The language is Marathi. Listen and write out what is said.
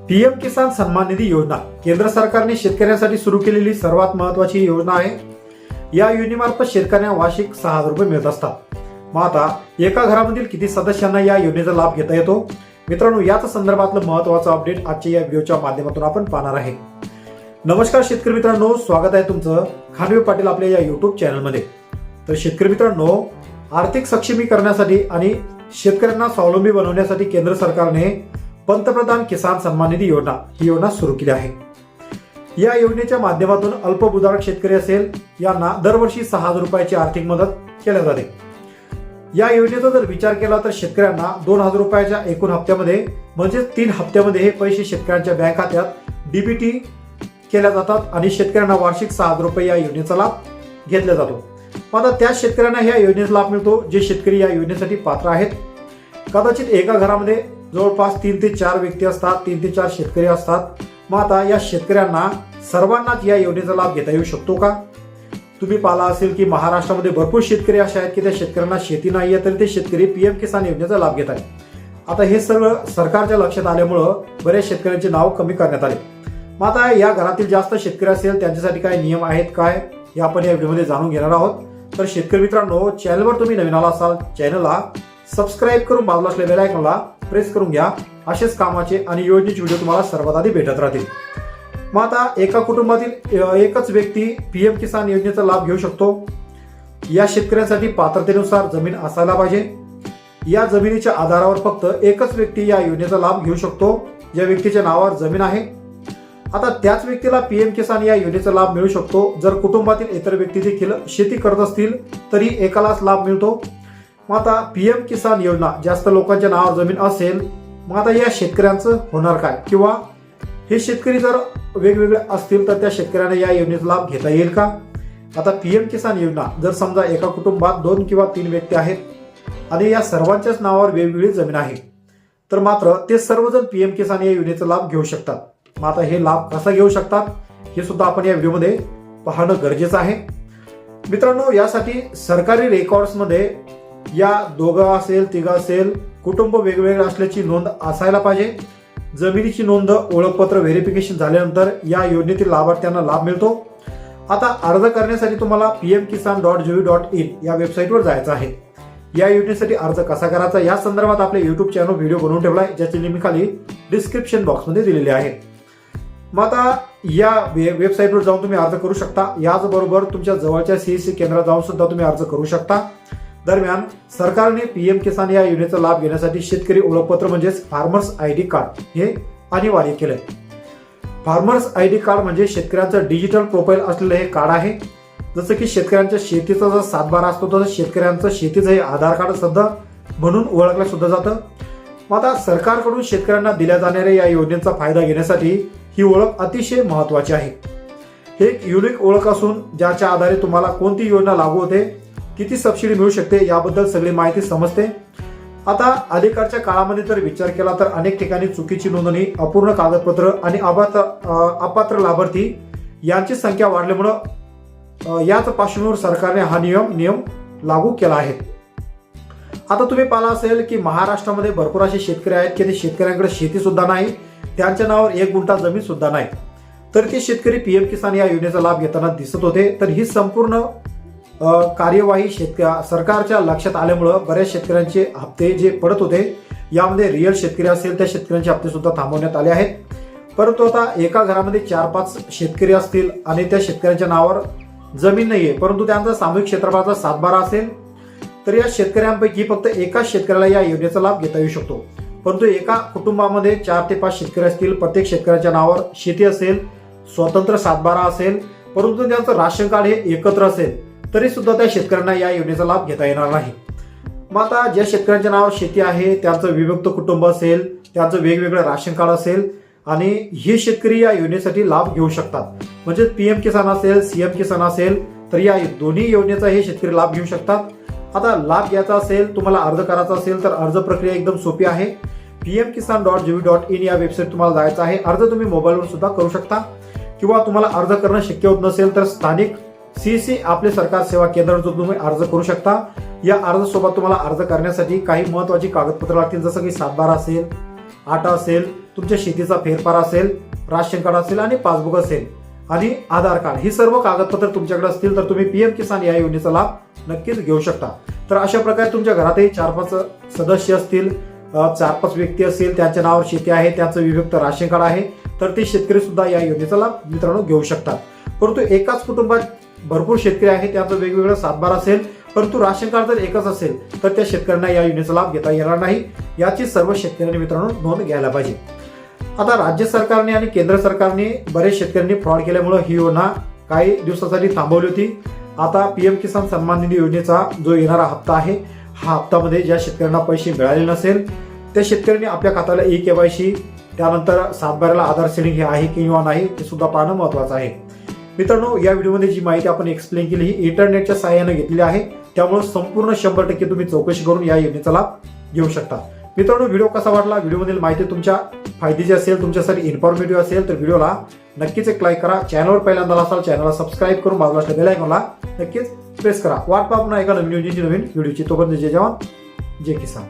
पीएम किसान सन्मान निधी योजना केंद्र सरकारने शेतकऱ्यांसाठी सुरू केलेली सर्वात महत्वाची योजना आहे। या योजनेमार्फत शेतकऱ्यांना वार्षिक 6,000 रुपये मिळत असतात। मग आता एका घरामधील किती सदस्यांना या योजनेचा लाभ घेता येतो? मित्रांनो, याच संदर्भातलं महत्वाचं अपडेट आजच्या या व्हिडिओच्या माध्यमातून आपण पाहणार आहे। नमस्कार शेतकरी मित्रांनो, स्वागत आहे तुमचं खानवे पाटील आपल्या या युट्यूब चॅनलमध्ये। तर शेतकरी मित्रांनो, आर्थिक सक्षमीकरणासाठी आणि शेतकऱ्यांना स्वावलंबी बनवण्यासाठी केंद्र सरकारने पंतप्रधान किसान सन्मान निधी योजना ही योजना सुरू केली आहे। या योजनेच्या माध्यमातून अल्पभूधारक शेतकरी असेल यांना दरवर्षी 6,000 रुपयाची आर्थिक मदत केली जाते। या योजनेचा जर विचार केला तर शेतकऱ्यांना 2,000 रुपयाच्या एकूण हप्त्यामध्ये म्हणजे 3 हप्त्यामध्ये हे पैसे शेतकऱ्यांच्या बँक खात्यात डीबीटी केल्या जातात आणि शेतकऱ्यांना वार्षिक 6,000 रुपये या योजनेचा लाभ घेतला जातो। आता त्या शेतकऱ्यांना या योजनेचा लाभ मिळतो जे शेतकरी या योजनेसाठी पात्र आहेत। कदाचित एका घरामध्ये जवळपास 3 ते 4 व्यक्ती असतात, 3 ते 4 शेतकरी असतात। मग आता या शेतकऱ्यांना सर्वांनाच या योजनेचा लाभ घेता येऊ शकतो का? तुम्ही पाहिला असेल की महाराष्ट्रामध्ये भरपूर शेतकरी असे आहेत की त्या शेतकऱ्यांना शेती नाहीये तरी ते शेतकरी पीएम किसान योजनेचा लाभ घेत आहेत। आता हे सगळं सरकारच्या लक्षात आल्यामुळं बऱ्याच शेतकऱ्यांचे नाव कमी करण्यात आले। मग आता या घरातील जास्त शेतकरी असेल त्यांच्यासाठी काय नियम आहेत काय हे आपण या व्हिडिओमध्ये जाणून घेणार आहोत। तर शेतकरी मित्रांनो, चॅनलवर तुम्ही नवीन आला असाल चॅनलला सबस्क्राईब करून बाजूला असलेल्या बेल आयकॉनला प्रेस करून घ्या। असेच कामाचे आणि योजनेचे व्हिडिओ तुम्हाला सर्वात आधी भेटत राहतील। मग आता एका कुटुंबातील एकच व्यक्ती पीएम किसान योजनेचा लाभ घेऊ शकतो। या शेतकऱ्यांसाठी पात्रतेनुसार जमीन असायला पाहिजे। या जमिनीच्या आधारावर फक्त एकच व्यक्ती या योजनेचा लाभ घेऊ शकतो ज्या व्यक्तीच्या नावावर जमीन आहे। आता त्याच व्यक्तीला पीएम किसान या योजनेचा लाभ मिळू शकतो जर कुटुंबातील इतर व्यक्ती देखील शेती करत असतील तरी एकालाच लाभ मिळतो। मग आता पीएम किसान योजना जास्त लोकांच्या नावावर जमीन असेल, मग आता या शेतकऱ्यांचं होणार काय? किंवा हे शेतकरी जर वेगवेगळे असतील तर त्या शेतकऱ्यांना या योजनेचा लाभ घेता येईल का? आता पीएम किसान योजना जर समजा एका कुटुंबात 2 किंवा 3 व्यक्ती आहेत आणि या सर्वांच्याच नावावर वेगवेगळी जमीन आहे तर मात्र ते सर्वजण पीएम किसान या योजनेचा लाभ घेऊ शकतात। मग आता हे लाभ कसा घेऊ शकतात हे सुद्धा आपण या व्हिडिओमध्ये पाहणं गरजेचं आहे। मित्रांनो, यासाठी सरकारी रेकॉर्ड्समध्ये या दोघं असेल तिघं असेल कुटुंब वेगवेगळे असल्याची नोंद असायला पाहिजे। जमिनीची नोंद ओळखपत्र व्हेरिफिकेशन झाल्यानंतर या योजनेतील लाभार्थ्यांना लाभ मिळतो। आता अर्ज करण्यासाठी तुम्हाला pmkisan.gov.in या वेबसाईटवर जायचं आहे। या योजनेसाठी अर्ज कसा करायचा या संदर्भात आपल्या युट्यूब चॅनल व्हिडिओ बनवून ठेवलाय ज्याची लिंक खाली डिस्क्रिप्शन बॉक्समध्ये दिलेली आहे। मग आता या वेबसाईटवर जाऊन तुम्ही अर्ज करू शकता। याचबरोबर तुमच्या जवळच्या सीएससी केंद्रात जाऊन सुद्धा तुम्ही अर्ज करू शकता। दरम्यान सरकारने पीएम किसान या योजनेचा लाभ घेण्यासाठी शेतकरी ओळखपत्र म्हणजेच फार्मर्स आयडी कार्ड हे अनिवार्य केलंय। फार्मर्स आयडी कार्ड म्हणजे शेतकऱ्यांचं डिजिटल प्रोफाईल असलेलं हे कार्ड आहे। जसं की शेतकऱ्यांच्या शेतीचा जर 7/12 असतो तसं शेतकऱ्यांचं शेतीचं हे आधार कार्ड सुद्धा म्हणून ओळखलं सुद्धा जातं। मग आता सरकारकडून शेतकऱ्यांना दिल्या जाणाऱ्या या योजनेचा फायदा घेण्यासाठी ही ओळख अतिशय महत्वाची आहे। हे एक युनिक ओळख असून ज्याच्या आधारे तुम्हाला कोणती योजना लागू होते, किती सबसिडी मिळू शकते याबद्दल सगळी माहिती समजते। आता अलीकडच्या काळामध्ये जर विचार केला तर अनेक ठिकाणी चुकीची नोंदणी, अपूर्ण कागदपत्र आणि अपात्र लाभार्थी यांची संख्या वाढल्यामुळे याच पार्श्वभूमीवर सरकारने हा नियम लागू केला आहे। आता तुम्ही पाहिलं असेल की महाराष्ट्रामध्ये भरपूर असे शेतकरी आहेत की ते शेतकऱ्यांकडे शेती सुद्धा नाही, त्यांच्या नावावर 1 गुंठा जमीन सुद्धा नाही, तर ते शेतकरी पीएम किसान या योजनेचा लाभ घेताना दिसत होते। तर ही संपूर्ण कार्यवाही सरकारच्या लक्षात आल्यामुळं बऱ्याच शेतकऱ्यांचे हप्ते जे पडत होते यामध्ये रिअल शेतकरी असेल त्या शेतकऱ्यांचे हप्ते सुद्धा थांबवण्यात आले आहेत। परंतु आता एका घरामध्ये 4-5 शेतकरी असतील आणि त्या शेतकऱ्यांच्या नावावर जमीन नाहीये परंतु त्यांचा सामूहिक क्षेत्रफळाचा 7/12 असेल तर या शेतकऱ्यांपैकी फक्त एकाच शेतकऱ्याला या योजनेचा लाभ घेता येऊ शकतो। परंतु एका कुटुंबामध्ये 4 ते 5 शेतकरी असतील, प्रत्येक शेतकऱ्याच्या नावावर शेती असेल, स्वतंत्र 7/12 असेल, परंतु त्यांचं राशन कार्ड हे एकत्र असेल तरी सुद्धा त्या शेतकऱ्यांना या योजनेचा लाभ घेता येणार नाही। मग आता ज्या शेतकऱ्यांच्या नावावर शेती आहे त्यांचं विभक्त कुटुंब असेल, त्यांचं वेगवेगळं राशन कार्ड असेल आणि हे शेतकरी या योजनेसाठी लाभ घेऊ शकतात। म्हणजे पीएम किसान असेल, सीएम किसान असेल तर या दोन्ही योजनेचा हे शेतकरी लाभ घेऊ शकतात। आता लाभ घ्यायचा असेल, तुम्हाला अर्ज करायचा असेल तर अर्ज प्रक्रिया एकदम सोपी आहे। pmkisan.gov.in या वेबसाईट तुम्हाला जायचं आहे। अर्ज तुम्ही मोबाईलवर सुद्धा करू शकता किंवा तुम्हाला अर्ज करणं शक्य होत नसेल तर स्थानिक सीएससी आपले सरकार सेवा केंद्रावर तुम्ही अर्ज करू शकता। या अर्जासोबत तुम्हाला अर्ज करण्यासाठी काही महत्त्वाची कागदपत्र लागतील जसं की 7/12 असेल, 8 असेल तुमच्या शेतीचा फेरफार असेल, राशन कार्ड असेल आणि पासबुक असेल आणि आधार कार्ड, ही सर्व कागदपत्र तुमच्याकडे असतील तर तुम्ही पीएम किसान या योजनेचा लाभ नक्कीच घेऊ शकता. तर अशा प्रकारे तुमच्या घरातही 4-5 सदस्य असतील, 4-5 व्यक्ती असतील, त्यांच्या नावावर शेती आहे, त्यांचं विभक्त राशन कार्ड आहे, तर ते शेतकरी सुद्धा या योजनेचा लाभ मित्रांनो घेऊ शकतात. परंतु एकाच कुटुंबात भरपूर शेतकरी आहेत, त्यांचं वेगवेगळं सातबार असेल, परंतु राशन कार्ड जर एकच असेल तर त्या शेतकऱ्यांना या योजनेचा लाभ घेता येणार नाही. याची सर्व शेतकऱ्यांनी मित्रांनो नोंद घ्यायला पाहिजे. आता राज्य सरकारने आणि केंद्र सरकारने बरेच शेतकऱ्यांनी फ्रॉड केल्यामुळे ही योजना काही दिवसासाठी थांबवली होती. आता पीएम किसान सन्मान निधी योजनेचा जो येणारा हप्ता आहे, हा हप्त्यामध्ये ज्या शेतकऱ्यांना पैसे मिळाले नसेल त्या शेतकऱ्यांनी आपल्या खात्याला ई-केवायसी, त्यानंतर सातबाऱ्याला आधार सेडिंग हे आहे किंवा नाही ते सुद्धा पाहणं महत्वाचं आहे. मित्रांनो, या व्हिडिओमध्ये जी माहिती आपण एक्सप्लेन केली ही इंटरनेटच्या सहाय्याने घेतलेली आहे, त्यामुळे संपूर्ण 100% तुम्ही चौकशी करून या योजनेचा लाभ घेऊ शकता. मित्रांनो, व्हिडिओ कसा वाटला, व्हिडिओमधील माहिती तुमच्या फायद्याची असेल, तुमच्यासाठी इन्फॉर्मेटिव्ह असेल तर व्हिडिओला नक्कीच एक लाईक करा. चॅनलवर पहिल्यांदा असाल चॅनलला सबस्क्राईब करून बाजूला असलेल्या बेल आयकॉनला नक्कीच प्रेस करा. वाट पाहू पुन्हा एका नवीन व्हिडिओची, नवीन व्हिडिओची. तोपर्यंत जय जवान जय किसान.